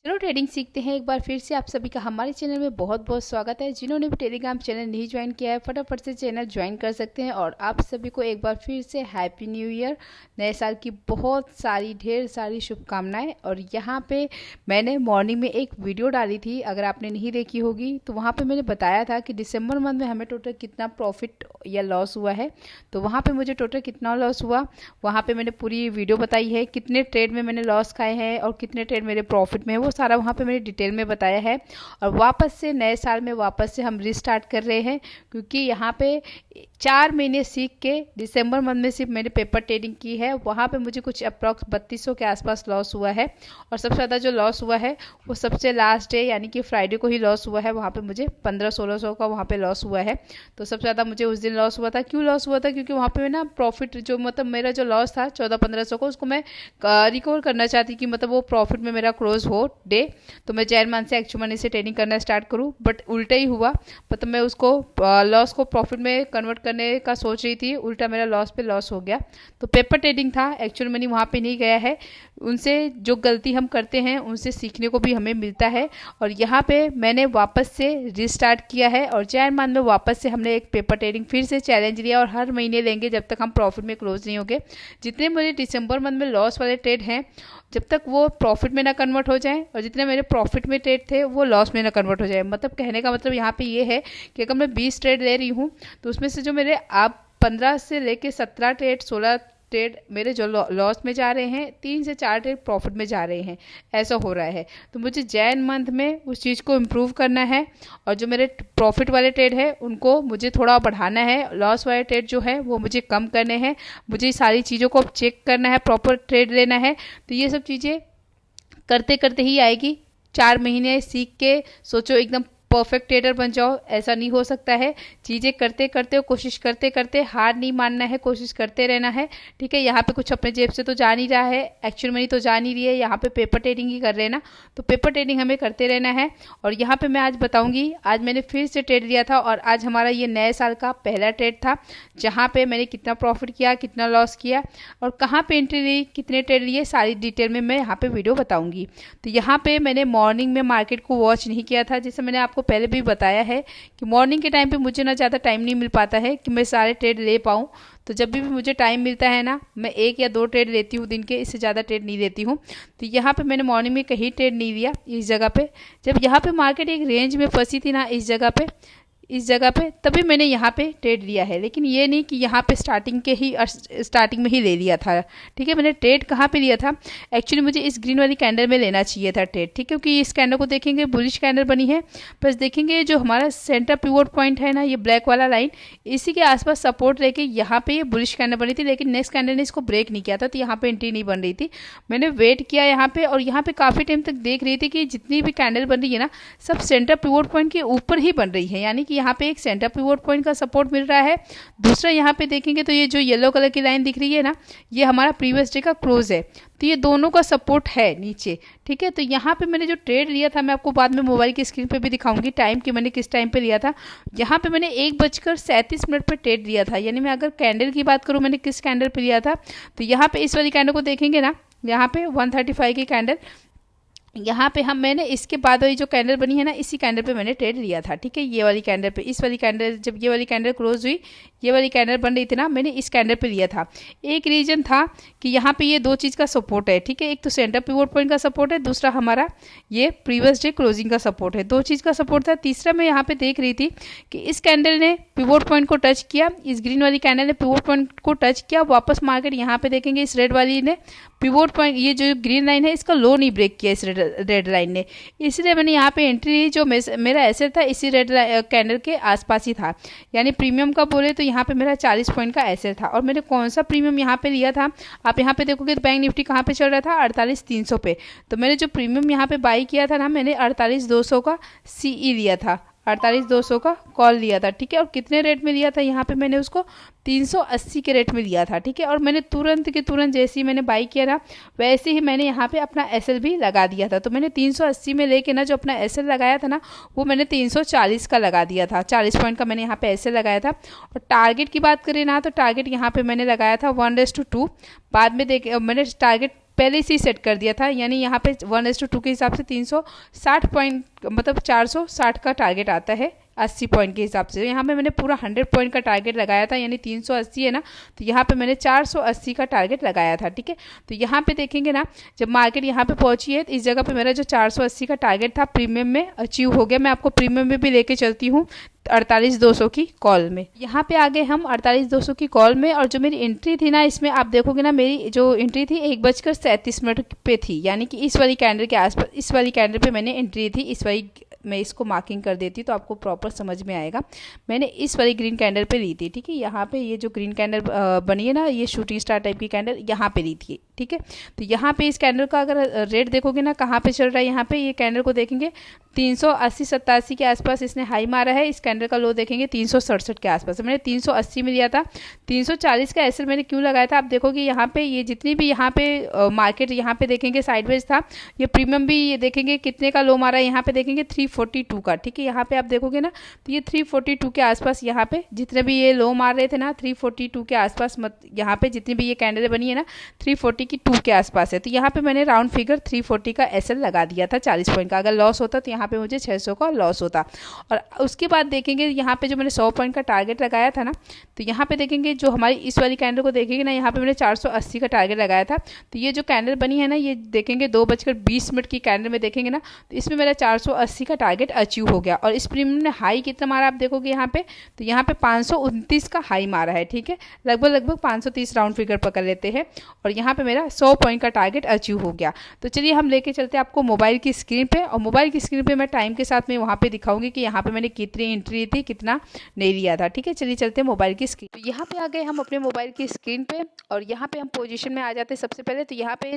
चलो ट्रेडिंग सीखते हैं। एक बार फिर से आप सभी का हमारे चैनल में बहुत बहुत स्वागत है। जिन्होंने भी टेलीग्राम चैनल नहीं ज्वाइन किया है फटाफट से चैनल ज्वाइन कर सकते हैं। और आप सभी को एक बार फिर से हैप्पी न्यू ईयर, नए साल की बहुत सारी ढेर सारी शुभकामनाएं। और यहाँ पे मैंने मॉर्निंग में एक वीडियो डाली थी, अगर आपने नहीं देखी होगी तो वहाँ पर मैंने बताया था कि दिसंबर मंथ में हमें टोटल कितना प्रॉफिट या लॉस हुआ है। तो वहाँ पर मुझे टोटल कितना लॉस हुआ वहाँ पर मैंने पूरी वीडियो बताई है, कितने ट्रेड में मैंने लॉस खाए हैं और कितने ट्रेड मेरे प्रॉफिट में है, वो सारा वहाँ पे मैंने डिटेल में बताया है। और वापस से नए साल में वापस से हम रिस्टार्ट कर रहे हैं, क्योंकि यहाँ पे 4 महीने सीख के दिसंबर मंथ में सिर्फ मैंने पेपर ट्रेडिंग की है। वहाँ पे मुझे कुछ अप्रॉक्स 3200 के आसपास लॉस हुआ है। और सबसे ज़्यादा जो लॉस हुआ है वो सबसे लास्ट डे यानी कि फ्राइडे को ही लॉस हुआ है। वहाँ पे मुझे 1500-1600 का वहाँ पे लॉस हुआ है। तो सबसे ज़्यादा मुझे उस दिन लॉस हुआ था। क्यों लॉस हुआ था? क्योंकि वहाँ पे ना प्रॉफिट जो मतलब मेरा जो लॉस था 1400-1500 को, उसको मैं रिकवर करना चाहती कि मतलब वो प्रॉफिट में मेरा क्लोज हो डे, तो मैं जैन मंथ से एक्चुअल मनी से ट्रेडिंग करना स्टार्ट करूं। बट उल्टा ही हुआ, मतलब मैं उसको लॉस को प्रॉफिट में कन्वर्ट करने का सोच रही थी, उल्टा मेरा लॉस पे लॉस हो गया। तो पेपर ट्रेडिंग था, एक्चुअल मनी वहाँ पे नहीं गया है। उनसे जो गलती हम करते हैं उनसे सीखने को भी हमें मिलता है। और यहाँ पे मैंने वापस से रिस्टार्ट किया है और जैन मंथ में वापस से हमने एक पेपर ट्रेडिंग फिर से चैलेंज लिया और हर महीने लेंगे जब तक हम प्रॉफिट में क्लोज नहीं होंगे। जितने मुझे दिसंबर मंथ में लॉस वाले ट्रेड हैं जब तक वो प्रॉफिट में ना कन्वर्ट हो जाए और जितने मेरे प्रॉफिट में ट्रेड थे वो लॉस में ना कन्वर्ट हो जाए। मतलब कहने का मतलब यहाँ पे ये है कि अगर मैं 20 ट्रेड ले रही हूँ तो उसमें से जो मेरे आप 15 से लेके 17 ट्रेड 16 ट्रेड मेरे जो लॉस में जा रहे हैं, 3 से 4 ट्रेड प्रॉफिट में जा रहे हैं, ऐसा हो रहा है। तो मुझे जैन मंथ में उस चीज़ को इम्प्रूव करना है और जो मेरे प्रॉफिट वाले ट्रेड है उनको मुझे थोड़ा बढ़ाना है, लॉस वाले ट्रेड जो है वो मुझे कम करने हैं। मुझे सारी चीज़ों को चेक करना है, प्रॉपर ट्रेड लेना है। तो ये सब चीज़ें करते करते ही आएगी। 4 महीने सीख के सोचो एकदम परफेक्ट ट्रेडर बन जाओ, ऐसा नहीं हो सकता है। चीज़ें करते करते कोशिश करते करते हार नहीं मानना है, कोशिश करते रहना है। ठीक है, यहाँ पे कुछ अपने जेब से तो जा नहीं रहा है, एक्चुअल मनी तो जा नहीं रही है, यहाँ पे पेपर ट्रेडिंग ही कर रहे हैं ना, तो पेपर ट्रेडिंग हमें करते रहना है। और यहाँ पे मैं आज बताऊंगी, आज मैंने फिर से ट्रेड लिया था और आज हमारा ये नए साल का पहला ट्रेड था, जहाँ पे मैंने कितना प्रॉफिट किया, कितना लॉस किया और कहाँ पे एंट्री ली, कितने ट्रेड लिए, सारी डिटेल में मैं यहाँ पे वीडियो बताऊंगी। तो यहाँ पे मैंने मॉर्निंग में मार्केट को वॉच नहीं किया था, जैसे मैंने आपको पहले भी बताया है कि मॉर्निंग के टाइम पे मुझे ना ज़्यादा टाइम नहीं मिल पाता है कि मैं सारे ट्रेड ले पाऊँ। तो जब भी मुझे टाइम मिलता है ना, मैं 1 या 2 ट्रेड लेती हूँ दिन के, इससे ज़्यादा ट्रेड नहीं लेती हूँ। तो यहाँ पे मैंने मॉर्निंग में कहीं ट्रेड नहीं लिया। इस जगह पे जब यहाँ पे मार्केट एक रेंज में फंसी थी ना, इस जगह पे तभी मैंने यहाँ पे ट्रेड लिया है। लेकिन ये नहीं कि यहाँ पे स्टार्टिंग में ही ले लिया था। ठीक है, मैंने ट्रेड कहाँ पे लिया था, एक्चुअली मुझे इस ग्रीन वाली कैंडल में लेना चाहिए था ट्रेड। ठीक है, क्योंकि इस कैंडल को देखेंगे बुलिश कैंडल बनी है, बस देखेंगे जो हमारा सेंटर पिवोट पॉइंट है ना, ये ब्लैक वाला लाइन, इसी के आसपास सपोर्ट लेके यहाँ पे ये बुलिश कैंडल बनी थी। लेकिन नेक्स्ट कैंडल ने इसको ब्रेक नहीं किया था, तो यहाँ पे एंट्री नहीं बन रही थी। मैंने वेट किया यहाँ पे और यहाँ पे काफ़ी टाइम तक देख रही थी कि जितनी भी कैंडल बन रही है ना, सब सेंटर पिवोट पॉइंट के ऊपर ही बन रही है, यानी कि यहाँ पे एक सेंटर पिवोट पॉइंट का सपोर्ट मिल रहा है। दूसरा यहाँ पे देखेंगे तो ये जो येलो कलर की लाइन दिख रही है ना, ये हमारा प्रीवियस डे का क्लोज है, तो ये दोनों का सपोर्ट है नीचे। ठीक है, तो यहाँ पे मैंने जो ट्रेड लिया था, मैं आपको बाद में मोबाइल की स्क्रीन पे भी दिखाऊंगी टाइम कि मैंने किस टाइम पे लिया था। यहाँ पे मैंने 1:37 पे ट्रेड लिया था, यानी मैं अगर कैंडल की बात करूँ मैंने किस कैंडल पे लिया था, तो यहाँ पे इस वाली कैंडल को देखेंगे ना, यहाँ पे 135 की कैंडल, यहाँ पे मैंने इसके बाद वाली जो कैंडल बनी है ना, इसी कैंडल पे मैंने ट्रेड लिया था। ठीक है, ये वाली कैंडल पे, इस वाली कैंडल, जब ये वाली कैंडल क्लोज हुई, ये वाली कैंडल बन रही थी ना, मैंने इस कैंडल पे लिया था। एक रीजन था कि यहाँ पे ये 2 चीज़ का सपोर्ट है। ठीक है, एक तो सेंटर पिवोट पॉइंट का सपोर्ट है, दूसरा हमारा ये प्रीवियस डे क्लोजिंग का सपोर्ट है। 2 चीज़ का सपोर्ट था। तीसरा मैं यहाँ पे देख रही थी कि इस कैंडल ने पिवोट पॉइंट को टच किया, इस ग्रीन वाली कैंडल ने पिवोट पॉइंट को टच किया, वापस मार्केट यहाँ पे देखेंगे इस रेड वाली ने पिवोट पॉइंट, ये जो ग्रीन लाइन है इसका लो नहीं ब्रेक किया इस रेड लाइन ने, इसलिए मैंने यहाँ पे एंट्री ली। जो मेरा एसेट था इसी रेड कैंडल के आसपास ही था, यानी प्रीमियम का बोले तो यहाँ पे मेरा 40 पॉइंट का एसेट था। और मैंने कौन सा प्रीमियम यहाँ पे लिया था, आप यहाँ पे देखोगे तो बैंक निफ्टी कहाँ पे चल रहा था, 48,300 पे। तो मैंने जो प्रीमियम यहाँ पे बाई किया था ना, मैंने 48,200 का सीई लिया था, 48,200 का कॉल लिया था। ठीक है, और कितने रेट में लिया था, यहाँ पे मैंने उसको 380 के रेट में लिया था। ठीक है, और मैंने तुरंत के तुरंत जैसे ही मैंने बाई किया ना, वैसे ही मैंने यहाँ पे अपना एसएल भी लगा दिया था। तो मैंने 380 में लेके ना जो अपना एसएल लगाया था ना, वो मैंने 340 का लगा दिया था, 40 पॉइंट का मैंने यहाँ पे एसएल लगाया था। और टारगेट की बात करें ना, तो टारगेट यहाँ पे मैंने लगाया था 1:2। बाद में मैंने टारगेट पहले से ही सेट कर दिया था, यानी यहाँ पे 1:2 के हिसाब से 360 पॉइंट मतलब 460 का टारगेट आता है 80 पॉइंट के हिसाब से। यहाँ पे मैंने पूरा 100 पॉइंट का टारगेट लगाया था, यानी 380 है ना, तो यहाँ पे मैंने 480 का टारगेट लगाया था। ठीक है, तो यहाँ पे देखेंगे ना, जब मार्केट यहाँ पे पहुंची है तो इस जगह पे मेरा जो 480 का टारगेट था प्रीमियम में अचीव हो गया। मैं आपको प्रीमियम में भी लेके चलती हूँ 48,200 की कॉल में। यहाँ पे आ गए हम 48,200 की कॉल में, और जो मेरी एंट्री थी ना, इसमें आप देखोगे ना, मेरी जो एंट्री थी 1:37 पे थी, यानी कि इस वाली कैंडल के आसपास, इस वाली कैंडल पे मैंने एंट्री थी। इस वाली मैं इसको मार्किंग कर देती तो आपको प्रॉपर समझ में आएगा। मैंने इस वाली ग्रीन कैंडल पे ली थी। ठीक है, यहाँ पे ये जो ग्रीन कैंडल बनी है ना, ये शूटिंग स्टार टाइप की कैंडल यहाँ पे ली थी। ठीक है, तो यहाँ पे इस कैंडल का अगर रेट देखोगे ना, कहाँ पे चल रहा है, यहाँ पे ये कैंडल को देखेंगे 380-87 के आसपास इसने हाई मारा है। इस कैंडल का लो देखेंगे 367 के आसपास। मैंने 380 में लिया था। 340 का एसएल मैंने क्यों लगाया था, आप देखोगे यहाँ पे ये जितनी भी यहाँ पे मार्केट यहाँ पे देखेंगे साइडवेज था। ये प्रीमियम भी ये देखेंगे कितने का लो मारा है, यहाँ पे देखेंगे 342 का। ठीक है, यहाँ पे आप देखोगे ना, तो ये 342 के आसपास यहाँ पे जितने भी ये लो मार रहे थे ना, 342 के आसपास, यहाँ पे जितनी भी ये कैंडल बनी है ना 342 के आसपास है। तो यहाँ पे मैंने राउंड फिगर 340 का एसएल लगा दिया था 40 पॉइंट का। अगर लॉस होता तो यहाँ पे मुझे 600 का लॉस होता। और उसके बाद देखेंगे यहाँ पे जो मैंने 100 पॉइंट का टारगेट लगाया था ना, तो यहाँ पे देखेंगे जो हमारी इस वाली कैंडल को देखेंगे ना, यहाँ पे मैंने 480 का टारगेट लगाया था। तो ये जो कैंडल बनी है ना, ये देखेंगे 2:20 की कैंडल में देखेंगे ना, तो इसमें मेरा 480 का टारगेट अचीव हो गया। और इस प्रीमियम ने हाई कितना मारा आप देखोगे यहाँ पे, तो यहाँ पे 529 का हाई मारा है। ठीक है, लगभग 530 राउंड फिगर पकड़ लेते हैं, और यहाँ पे मेरा 100 पॉइंट का टारगेट अचीव हो गया। तो चलिए हम लेके चलते हैं आपको मोबाइल की स्क्रीन पे, और मोबाइल की स्क्रीन पे मैं टाइम के साथ में वहाँ पे दिखाऊंगी कि यहाँ पे मैंने कितनी एंट्री थी, कितना नहीं लिया था। ठीक है, चलिए चलते हैं मोबाइल की स्क्रीन। तो यहाँ पे आ गए हम अपने मोबाइल की स्क्रीन पे, और यहाँ पे हम पोजीशन में आ जाते हैं। सबसे पहले तो यहाँ पे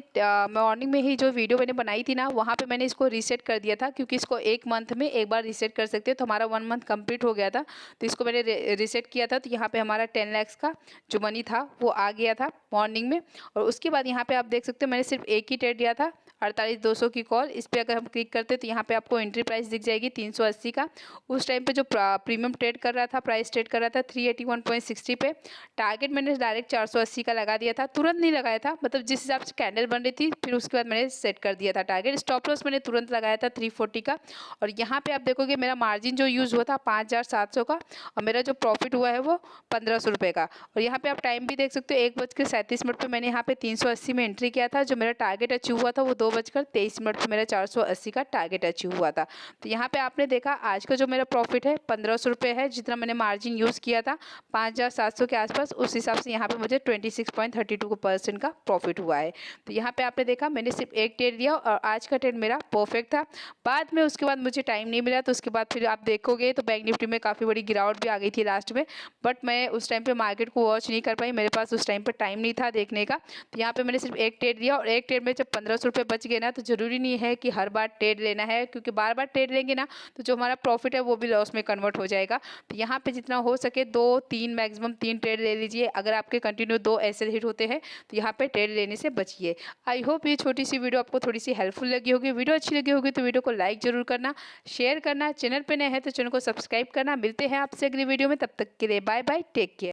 मॉर्निंग में ही जो वीडियो मैंने बनाई थी ना, वहाँ पे मैंने इसको रीसेट कर दिया था, क्योंकि इसको 1 मंथ में एक बार रीसेट कर सकते हैं। तो हमारा 1 मंथ कंप्लीट हो गया था, तो इसको मैंने रीसेट किया था। तो यहाँ पे हमारा 10 लाख का जो मनी था वो आ गया था मॉर्निंग में। और उसके बाद यहाँ पे आप देख सकते हो मैंने सिर्फ एक ही ट्रेड लिया था, 48,200 की कॉल। इस पर अगर हम क्लिक करते हैं तो यहाँ पे आपको एंट्री प्राइस दिख जाएगी 380 का। उस टाइम पे जो प्रीमियम ट्रेड कर रहा था, प्राइस ट्रेड कर रहा था 381.60 पे। टारगेट मैंने डायरेक्ट 480 का लगा दिया था, तुरंत नहीं लगाया था, मतलब जिस हिसाब से कैंडल बन रही थी फिर उसके बाद मैंने सेट कर दिया था टारगेट। स्टॉप लॉस मैंने तुरंत लगाया था 340 का। और यहाँ पे आप देखोगे मेरा मार्जिन जो यूज़ हुआ था 5,700 का, और मेरा जो प्रॉफिट हुआ है वो 1,500 रुपये का। और यहाँ पे आप टाइम भी देख सकते हो, 1:37 पे मैंने यहाँ पे 380 में एंट्री किया था। जो मेरा टारगेट अचीव हुआ था वो 2:23 पे मेरा 480 का टारगेट अचीव हुआ था। तो यहाँ पे आपने देखा आज का जो मेरा प्रॉफिट है 1,500 रुपये है, जितना मैंने मार्जिन यूज़ किया था 5,700 के आसपास, उस हिसाब से यहाँ पे मुझे 26.32% का प्रॉफिट हुआ है। तो यहाँ पे आपने देखा मैंने सिर्फ एक ट्रेड लिया, और आज का ट्रेड मेरा परफेक्ट था। बाद में उसके बाद मुझे टाइम नहीं मिला, तो उसके बाद फिर आप देखोगे तो बैंक निफ्टी में काफ़ी बड़ी गिरावट भी आ गई थी लास्ट में, बट मैं उस टाइम पे मार्केट को वॉच नहीं कर पाई, मेरे पास उस टाइम पर टाइम नहीं था देखने का। तो यहाँ पे मैंने सिर्फ एक ट्रेड लिया, और एक ट्रेड में जब 1,500 रुपये बच गए ना, तो ज़रूरी नहीं है कि हर बार ट्रेड लेना है, क्योंकि बार बार ट्रेड लेंगे ना तो जो हमारा प्रॉफिट है वो भी लॉस में कन्वर्ट हो जाएगा। तो यहाँ पे जितना हो सके 2-3 मैक्सिमम 3 ट्रेड ले लीजिए। अगर आपके कंटिन्यू 2 ऐसे हिट होते हैं तो यहाँ पे ट्रेड लेने से बचिए। आई होप ये छोटी सी वीडियो आपको थोड़ी सी हेल्पफुल लगी होगी। वीडियो अच्छी लगी होगी तो वीडियो को लाइक जरूर करना, शेयर करना, चैनल पर नए हैं तो चैनल को सब्सक्राइब करना। मिलते हैं आपसे अगली वीडियो में, तब तक के लिए बाय बाय, टेक केयर।